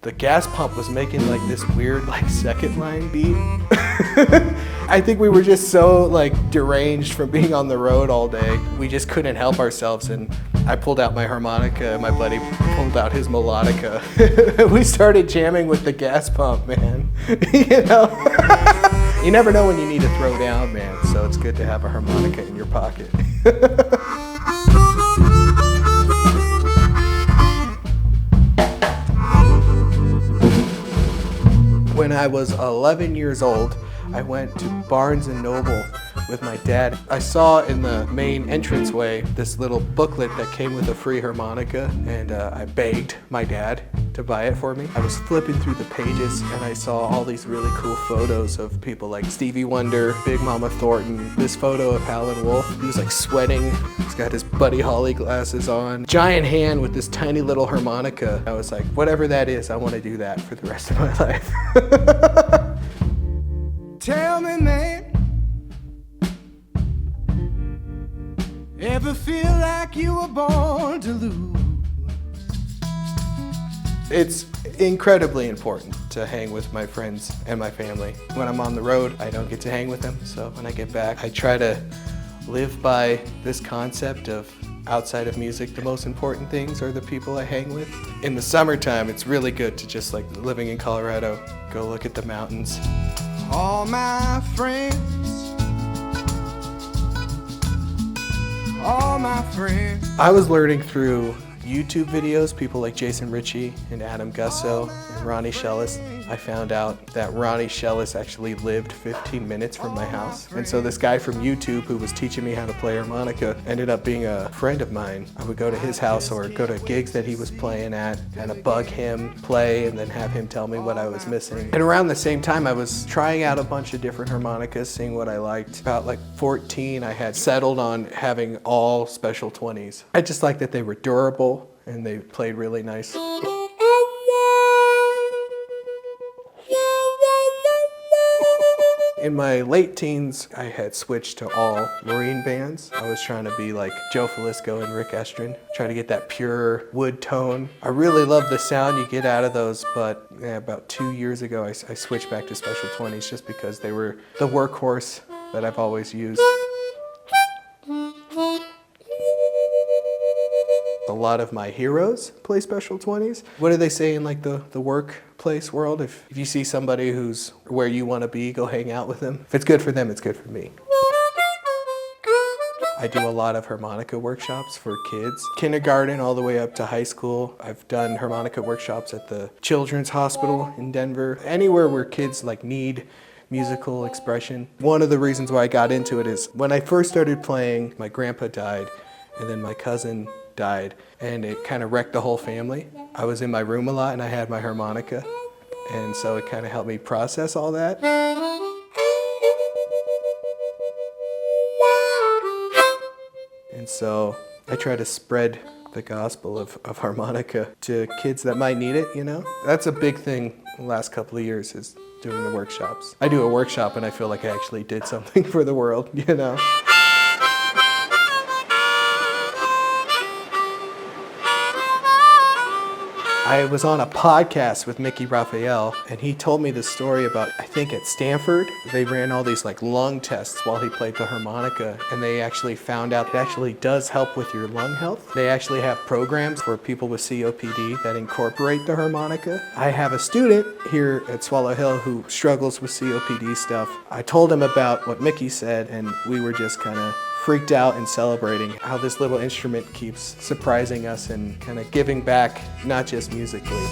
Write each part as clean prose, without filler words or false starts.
The gas pump was making like this weird like second line beat. I think we were just so like deranged from being on the road all day. We just couldn't help ourselves, and I pulled out my harmonica and my buddy pulled out his melodica. We started jamming with the gas pump, man. You know? You never know when you need to throw down, man, so it's good to have a harmonica in your pocket. When I was 11 years old, I went to Barnes & Noble with my dad. I saw in the main entranceway this little booklet that came with a free harmonica, and I begged my dad to buy it for me. I was flipping through the pages and I saw all these really cool photos of people like Stevie Wonder, Big Mama Thornton, this photo of Howlin' Wolf. He was like sweating, he's got his Buddy Holly glasses on, giant hand with this tiny little harmonica. I was like, whatever that is, I want to do that for the rest of my life. Tell me, man, ever feel like you were born to lose? It's incredibly important to hang with my friends and my family. When I'm on the road, I don't get to hang with them, so when I get back, I try to live by this concept of outside of music, the most important things are the people I hang with. In the summertime, it's really good to just like living in Colorado, go look at the mountains. All my friends, all my friends. I was learning through YouTube videos, people like Jason Ritchie and Adam Gusso and Ronnie Shellis. I found out that Ronnie Shellis actually lived 15 minutes from my house. And so this guy from YouTube who was teaching me how to play harmonica ended up being a friend of mine. I would go to his house or go to gigs that he was playing at and bug him, play, and then have him tell me what I was missing. And around the same time, I was trying out a bunch of different harmonicas, seeing what I liked. About like 14, I had settled on having all special 20s. I just liked that they were durable and they played really nice. In my late teens, I had switched to all Marine bands. I was trying to be like Joe Falisco and Rick Estrin, try to get that pure wood tone. I really love the sound you get out of those, but about 2 years ago, I switched back to Special 20s just because they were the workhorse that I've always used. A lot of my heroes play Special 20s. What do they say in like the workplace world? If you see somebody who's where you want to be, go hang out with them. If it's good for them, it's good for me. I do a lot of harmonica workshops for kids, kindergarten all the way up to high school. I've done harmonica workshops at the Children's Hospital in Denver, anywhere where kids like need musical expression. One of the reasons why I got into it is when I first started playing, my grandpa died, and then my cousin died, and it kind of wrecked the whole family. I was in my room a lot and I had my harmonica, and so it kind of helped me process all that. And so I try to spread the gospel of harmonica to kids that might need it, you know? That's a big thing the last couple of years is doing the workshops. I do a workshop and I feel like I actually did something for the world, you know? I was on a podcast with Mickey Raphael, and he told me this story about, I think at Stanford, they ran all these like lung tests while he played the harmonica, and they actually found out it actually does help with your lung health. They actually have programs for people with COPD that incorporate the harmonica. I have a student here at Swallow Hill who struggles with COPD stuff. I told him about what Mickey said, and we were just kind of freaked out and celebrating how this little instrument keeps surprising us and kind of giving back, not just musically.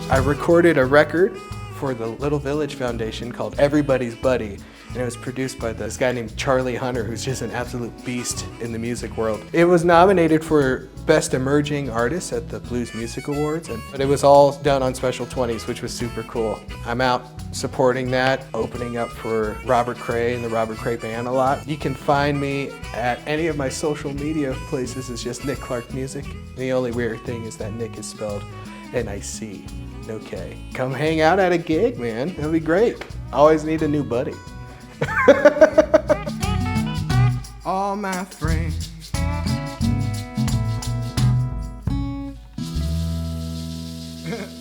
I recorded a record for the Little Village Foundation called Everybody's Buddy, and it was produced by this guy named Charlie Hunter, who's just an absolute beast in the music world. It was nominated for Best Emerging Artist at the Blues Music Awards, but it was all done on Special 20s, which was super cool. I'm out supporting that, opening up for Robert Cray and the Robert Cray Band a lot. You can find me at any of my social media places. It's just Nic Clark Music. The only weird thing is that Nick is spelled N-I-C, no K. Come hang out at a gig, man. That'll be great. Always need a new buddy. All my friends, friends.